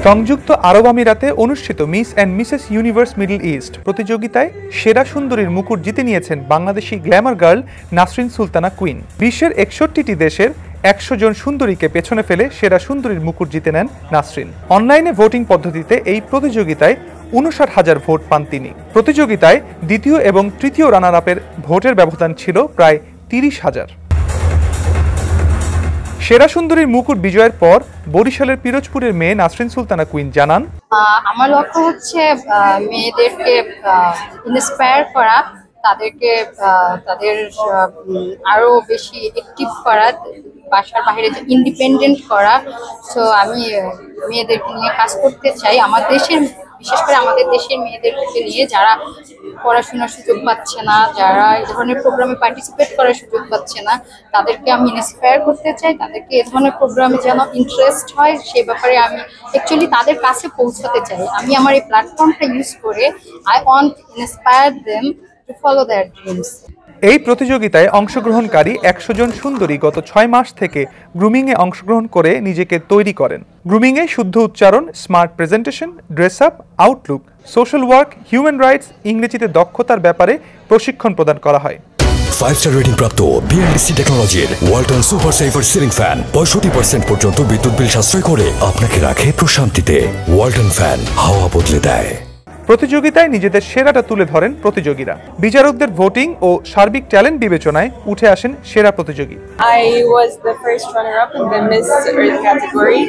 সংযুক্ত আরব আমিরাতে অনুষ্ঠিত miss and Mrs universe middle east প্রতিযোগিতায় সেরা সুন্দরীর মুকুট জিতে নিয়েছেন Bangladeshi Glamour girl Nasrin Sultana queen. বিশ্বের ৬১টি দেশের ১০০ জন সুন্দরীকে পেছনে ফেলে সেরা সুন্দরীর মুকুট জিতে নেন নাসরিন। অনলাইনে ভোটিং পদ্ধতিতে এই প্রতিযোগিতায় ৫৯,০০০ ভোট পান তিনি। প্রতিযোগিতায় দ্বিতীয় এবং তৃতীয় রানার আপের ভোটের ব্যবধান ছিল প্রায় ৩০,০০০। সেরা সুন্দরীর মুকুট বিজয়ের পর বরিশালের পিরোজপুরের মেয়ে নাসরিন সুলতানা কুইন জানান, আমার লক্ষ্য হচ্ছে মেয়েদেরকে ইন্সপায়ার করা, তাদেরকে তাদের আরো বেশি অ্যাক্টিভ করা, বাসার বাইরে ইন্ডিপেন্ডেন্ট করা। সো আমি মেয়েদেরকে নিয়ে কাজ করতে চাই, আমার দেশের, বিশেষ করে আমাদের দেশের মেয়েদেরকে নিয়ে যারা পড়াশোনার সুযোগ পাচ্ছে না, যারা এই ধরনের প্রোগ্রামে পার্টিসিপেট করার সুযোগ পাচ্ছে না, তাদেরকে আমি ইন্সপায়ার করতে চাই। তাদেরকে এই ধরনের প্রোগ্রামে যেন ইন্টারেস্ট হয় সে ব্যাপারে আমি অ্যাকচুয়ালি তাদের কাছে পৌঁছাতে চাই। আমি আমার এই প্ল্যাটফর্মটা ইউজ করে I want inspire them to follow there dreams. এই প্রতিযোগিতায় অংশগ্রহণকারী ১০০ জন সুন্দরী গত ৬ মাস থেকে গ্রুমিংয়ে অংশগ্রহণ করে নিজেকে তৈরি করেন। গ্রুমিংয়ে শুদ্ধ উচ্চারণ, smart presentation, dress up, Outlook, social work, human rights, ইংরেজিতে দক্ষতার ব্যাপারে প্রশিক্ষণ প্রদান করা হয়। 5-স্টার রেটিং প্রাপ্ত বিএলডিসি টেকনোলজির Walton super saver ceiling fan ৬৫% পর্যন্ত বিদ্যুৎ বিল সাশ্রয় করে আপনাকে রাখে প্রশান্তিতে। ওয়ালটন ফ্যান হাওয়া বদলে দেয়। প্রতিযোগিতায় নিজেদের সেরাটা তুলে ধরেন প্রতিযোগীরা। বিচারকদের ভোটিং ও সার্বিক ট্যালেন্ট বিবেচনায় উঠে আসেন সেরা প্রতিযোগী। I was the first runner-up in the Miss Earth category.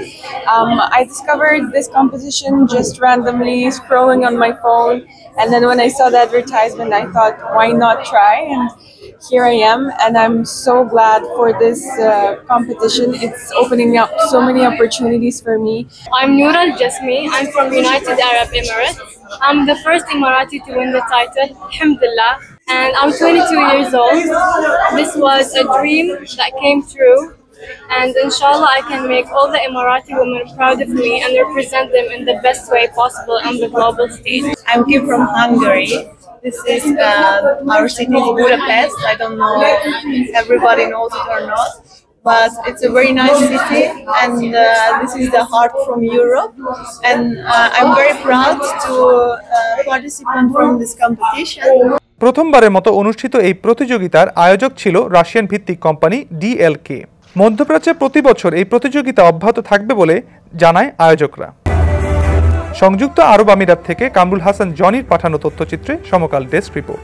I discovered this competition just randomly scrolling on my phone, and then when I saw the advertisement, I thought, why not try? And here I am, and I'm so glad for this competition. It's opening up so many opportunities for me. I'm Noura Al-Jasmi. I'm from United Arab Emirates. I'm the first Emirati to win the title, alhamdulillah, and I'm 22 years old. This was a dream that came true, and inshallah I can make all the Emirati women proud of me and represent them in the best way possible on the global stage. I'm Kim from Hungary. This is our city, Budapest. I don't know if everybody knows it or not, but it's a very nice city, and this is the heart from Europe, and I'm very proud to participate from this competition. প্রথমবারের মতো অনুষ্ঠিত এই প্রতিযোগিতার আয়োজক ছিল Russian ভিত্তিক company DLK। মধ্যপ্রাচ্যে প্রতি বছর এই প্রতিযোগিতা অব্যাহত থাকবে বলে জানায় আয়োজকরা। সংযুক্ত আরব আমিরাত থেকে কামরুল হাসান জনির পাঠানো তথ্যচিত্রে সমকাল ডেস্ক রিপোর্ট।